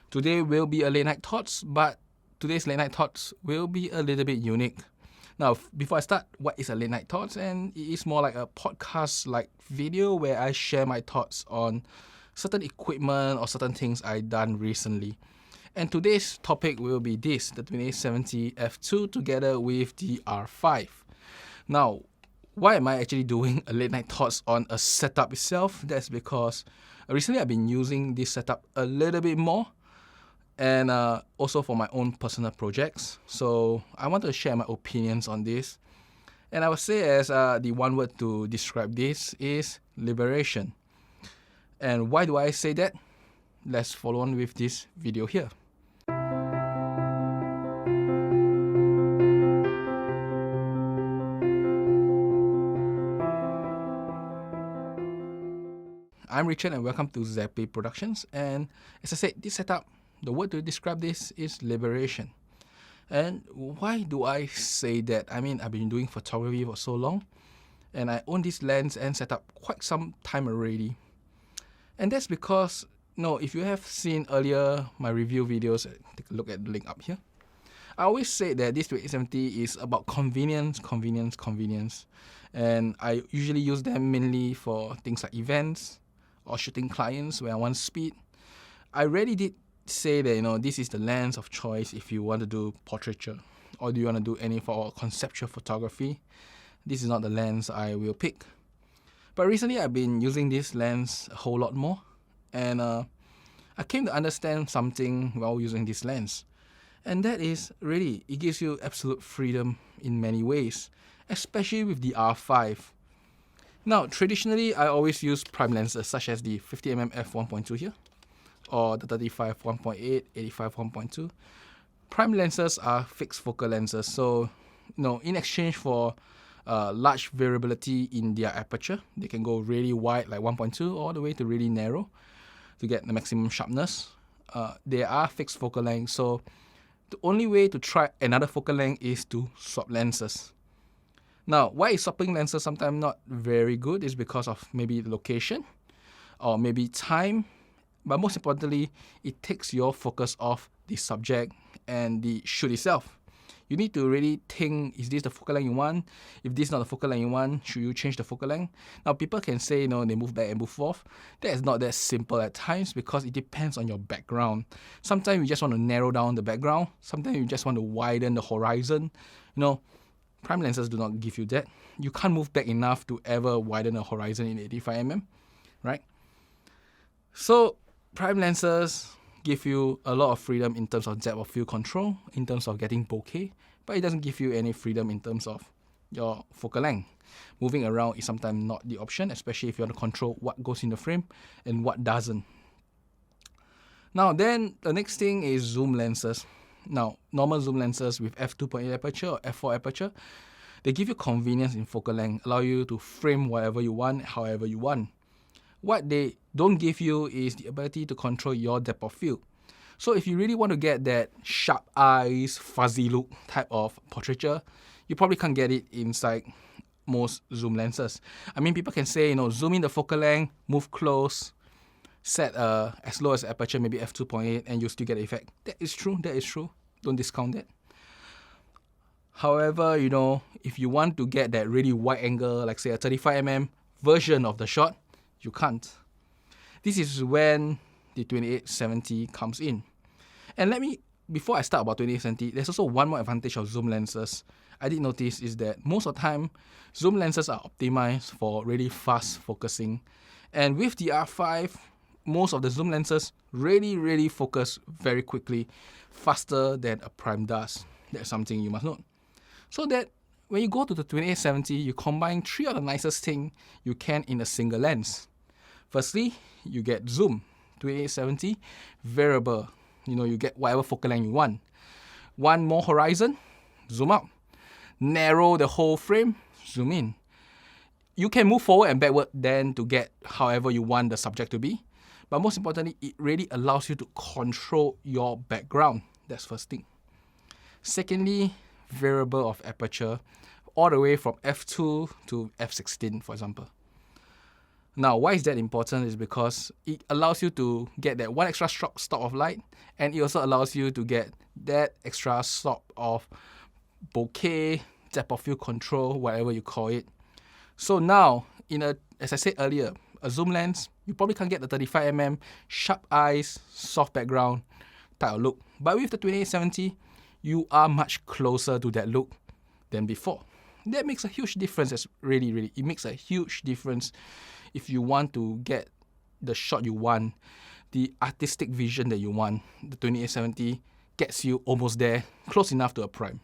Today will be a late night thoughts, but today's late night thoughts will be a little bit unique. Now, before I start, what is a late night thoughts? And it is more like a podcast like video where I share my thoughts on certain equipment or certain things I done recently. And today's topic will be this, the 2870 F2 together with the R5. Now, why am I actually doing a late night thoughts on a setup itself? That's because recently I've been using this setup a little bit more, and also for my own personal projects. So I want to share my opinions on this. And I would say as the one word to describe this is liberation. And why do I say that? Let's follow on with this video here. I'm Richard and welcome to Zappy Productions. And as I said, this setup, the word to describe this is liberation. And why do I say that? I mean, I've been doing photography for so long, and I own this lens and setup quite some time already. And that's because, if you have seen earlier my review videos, take a look at the link up here. I always say that this 2870 is about convenience. And I usually use them mainly for things like events or shooting clients where I want speed. I really did say that, this is the lens of choice if you want to do portraiture or do you want to do any for conceptual photography. This is not the lens I will pick. But recently I've been using this lens a whole lot more, and I came to understand something while using this lens. And that is really, it gives you absolute freedom in many ways, especially with the R5. Now, traditionally, I always use prime lenses such as the 50mm f1.2 here, or the 35 1.8, 85 1.2. Prime lenses are fixed focal lenses, so in exchange for large variability in their aperture, they can go really wide like 1.2 all the way to really narrow to get the maximum sharpness. They are fixed focal length, so the only way to try another focal length is to swap lenses. Now, why is swapping lenses sometimes not very good is because of maybe the location or maybe time. But most importantly, it takes your focus off the subject and the shoot itself. You need to really think, is this the focal length you want? If this is not the focal length you want, should you change the focal length? Now, people can say, they move back and move forth. That is not that simple at times because it depends on your background. Sometimes you just want to narrow down the background. Sometimes you just want to widen the horizon. Prime lenses do not give you that. You can't move back enough to ever widen the horizon in 85mm, right? So, prime lenses give you a lot of freedom in terms of depth of field control, in terms of getting bokeh, but it doesn't give you any freedom in terms of your focal length. Moving around is sometimes not the option, especially if you want to control what goes in the frame and what doesn't. Now then, the next thing is zoom lenses. Now, normal zoom lenses with f2.8 aperture or f4 aperture, they give you convenience in focal length, allow you to frame whatever you want, however you want. What they don't give you is the ability to control your depth of field. So if you really want to get that sharp eyes, fuzzy look type of portraiture, you probably can't get it inside most zoom lenses. I mean, people can say, zoom in the focal length, move close, set as low as aperture, maybe f2.8, and you'll still get the effect. That is true. Don't discount that. However, if you want to get that really wide angle, like say a 35mm version of the shot, you can't. This is when the 2870 comes in. And before I start about 2870, there's also one more advantage of zoom lenses I did notice is that most of the time, zoom lenses are optimized for really fast focusing. And with the R5, most of the zoom lenses really focus very quickly, faster than a prime does. That's something you must note. So that when you go to the 2870, you combine three of the nicest things you can in a single lens. Firstly, you get zoom. 2870, variable. You get whatever focal length you want. One more horizon, zoom out. Narrow the whole frame, zoom in. You can move forward and backward then to get however you want the subject to be. But most importantly, it really allows you to control your background. That's first thing. Secondly, variable of aperture all the way from f2 to f16, for example. Now, why is that important is because it allows you to get that one extra stop of light, and it also allows you to get that extra stop of bokeh, depth of field control, whatever you call it. So now, as I said earlier, a zoom lens, you probably can't get the 35mm sharp eyes, soft background type of look. But with the 2870, you are much closer to that look than before. That makes a huge difference. It makes a huge difference if you want to get the shot you want, the artistic vision that you want. The 2870 gets you almost there, close enough to a prime.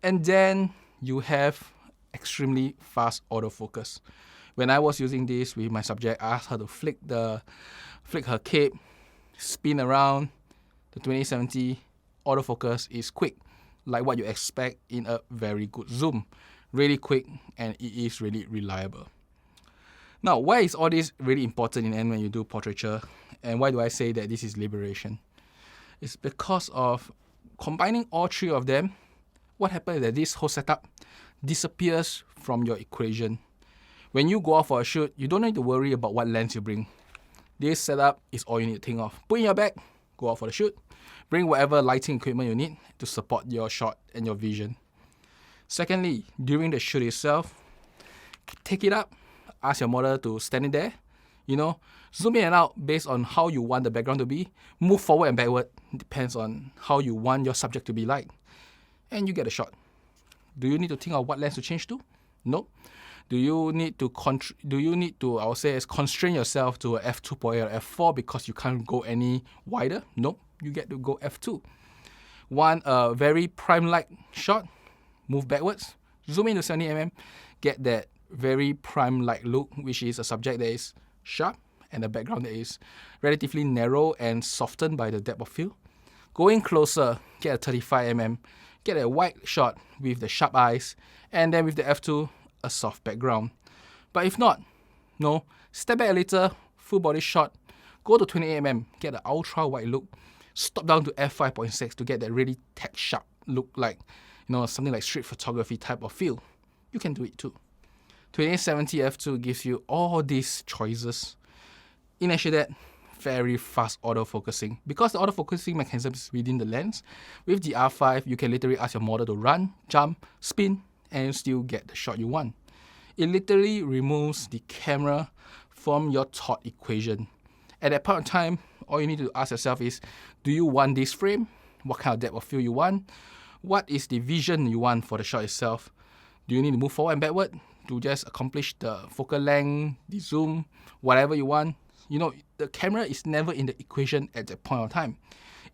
And then you have extremely fast autofocus. When I was using this with my subject, I asked her to flick her cape, spin around. The 2870 autofocus is quick, like what you expect in a very good zoom. Really quick, and it is really reliable. Now, why is all this really important in the end when you do portraiture? And why do I say that this is liberation? It's because of combining all three of them. What happens is that this whole setup disappears from your equation. When you go out for a shoot, you don't need to worry about what lens you bring. This setup is all you need to think of. Put in your bag, go out for the shoot, bring whatever lighting equipment you need to support your shot and your vision. Secondly, during the shoot itself, take it up, ask your model to stand in there, zoom in and out based on how you want the background to be, move forward and backward, depends on how you want your subject to be like, and you get a shot. Do you need to think of what lens to change to? No. Do you need to I would say, constrain yourself to a f2.8 or f4 because you can't go any wider? No, you get to go f2. Want a very prime light shot? Move backwards, zoom into 70mm, get that very prime light look, which is a subject that is sharp and a background that is relatively narrow and softened by the depth of field. Going closer, get a 35mm, get a wide shot with the sharp eyes, and then with the f2, a soft background. But if not, step back a little, full body shot, go to 28mm, get an ultra wide look, stop down to f5.6 to get that really tech sharp look, like something like street photography type of feel. You can do it too. 2870 f2 gives you all these choices. In addition to that, very fast autofocusing. Because the autofocusing mechanism is within the lens, with the R5, you can literally ask your model to run, jump, spin, and still get the shot you want. It literally removes the camera from your thought equation. At that point in time, all you need to ask yourself is, do you want this frame? What kind of depth of field you want? What is the vision you want for the shot itself? Do you need to move forward and backward to just accomplish the focal length, the zoom, whatever you want? The camera is never in the equation at that point of time.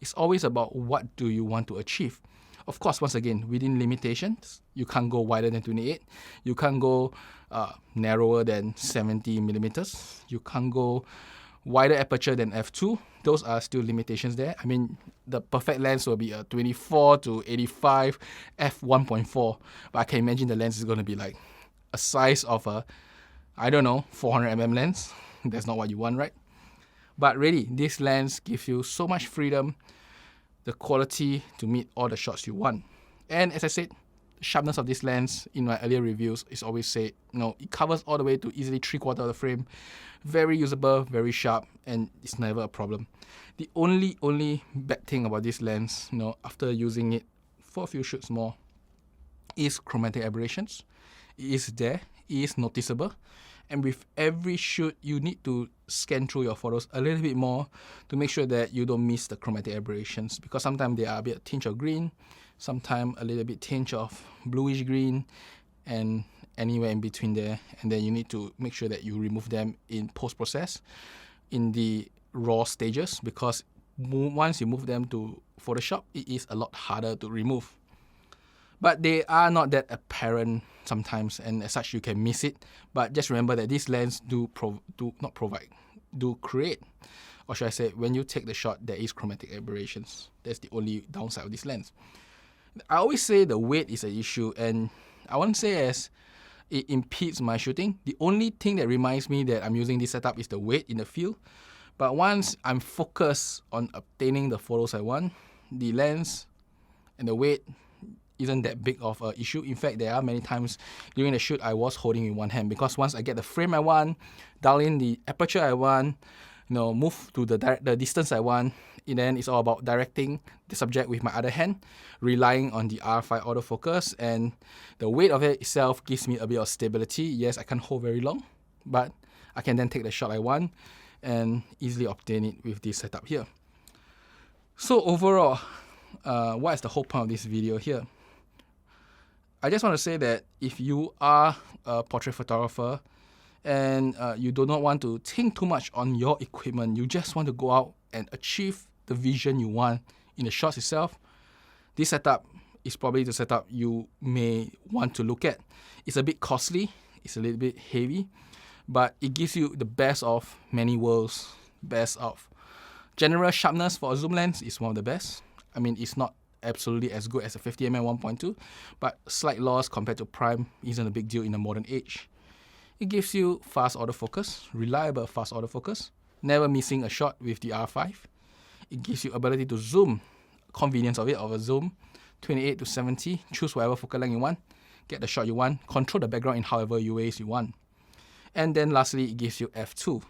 It's always about what do you want to achieve. Of course, once again, within limitations, you can't go wider than 28. You can't go narrower than 70mm. You can't go wider aperture than f2. Those are still limitations there. I mean, the perfect lens will be a 24 to 85 f1.4. But I can imagine the lens is going to be like a size of a, 400mm lens. That's not what you want, right? But really, this lens gives you so much freedom, the quality to meet all the shots you want. And as I said, the sharpness of this lens in my earlier reviews is always said, it covers all the way to easily 3/4 of the frame. Very usable, very sharp, and it's never a problem. The only bad thing about this lens, after using it for a few shoots more, is chromatic aberrations. It is there, it is noticeable. And with every shoot, you need to scan through your photos a little bit more to make sure that you don't miss the chromatic aberrations, because sometimes they are a bit tinge of green, sometimes a little bit tinge of bluish green, and anywhere in between there. And then you need to make sure that you remove them in post-process in the raw stages, because once you move them to Photoshop, it is a lot harder to remove. But they are not that apparent sometimes, and as such you can miss it. But just remember that these lenses do create, or should I say, when you take the shot, there is chromatic aberrations. That's the only downside of this lens. I always say the weight is an issue, and I won't say as it impedes my shooting. The only thing that reminds me that I'm using this setup is the weight in the field. But once I'm focused on obtaining the photos I want, the lens and the weight isn't that big of an issue. In fact, there are many times during the shoot I was holding in one hand, because once I get the frame I want, dial in the aperture I want, move to the distance I want, and then it's all about directing the subject with my other hand, relying on the R5 autofocus, and the weight of it itself gives me a bit of stability. Yes, I can't hold very long, but I can then take the shot I want and easily obtain it with this setup here. So overall, what is the whole point of this video here? I just want to say that if you are a portrait photographer and you do not want to think too much on your equipment, you just want to go out and achieve the vision you want in the shots itself, this setup is probably the setup you may want to look at. It's a bit costly, it's a little bit heavy, but it gives you the best of many worlds. Best of general sharpness for a zoom lens is one of the best. I mean, it's not absolutely as good as a 50mm 1.2, but slight loss compared to prime isn't a big deal in the modern age. It gives you fast autofocus, reliable fast autofocus, never missing a shot with the R5. It gives you ability to zoom, convenience of a zoom, 28 to 70, choose whatever focal length you want, get the shot you want, control the background in however ways you want. And then lastly, it gives you f2.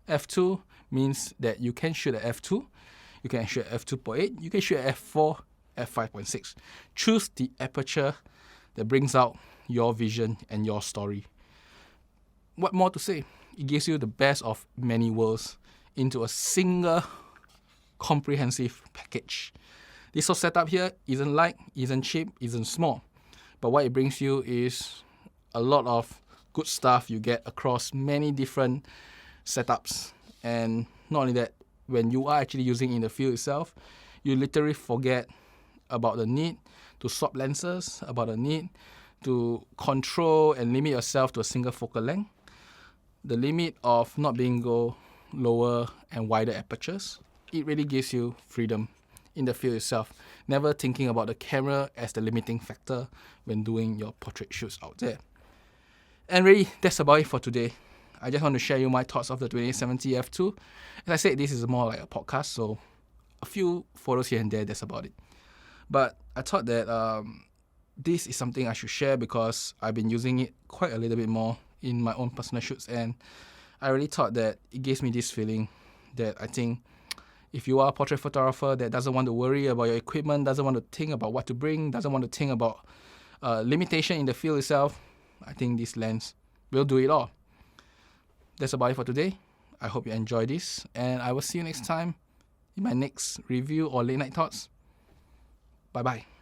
f2 means that you can shoot at f2, you can shoot at f2.8, you can shoot at f4, f5.6. Choose the aperture that brings out your vision and your story. What more to say? It gives you the best of many worlds into a single comprehensive package. This whole setup here isn't light, isn't cheap, isn't small, but what it brings you is a lot of good stuff you get across many different setups. And not only that, when you are actually using in the field itself, you literally forget about the need to swap lenses, about the need to control and limit yourself to a single focal length, the limit of not being go lower and wider apertures. It really gives you freedom in the field itself, never thinking about the camera as the limiting factor when doing your portrait shoots out there. And really, that's about it for today. I just want to share you my thoughts of the 2870 f2. As I said, this is more like a podcast, so a few photos here and there, that's about it. But I thought that this is something I should share because I've been using it quite a little bit more in my own personal shoots, and I really thought that it gives me this feeling that I think if you are a portrait photographer that doesn't want to worry about your equipment, doesn't want to think about what to bring, doesn't want to think about limitation in the field itself, I think this lens will do it all. That's about it for today. I hope you enjoy this, and I will see you next time in my next review or late night thoughts. Bye bye.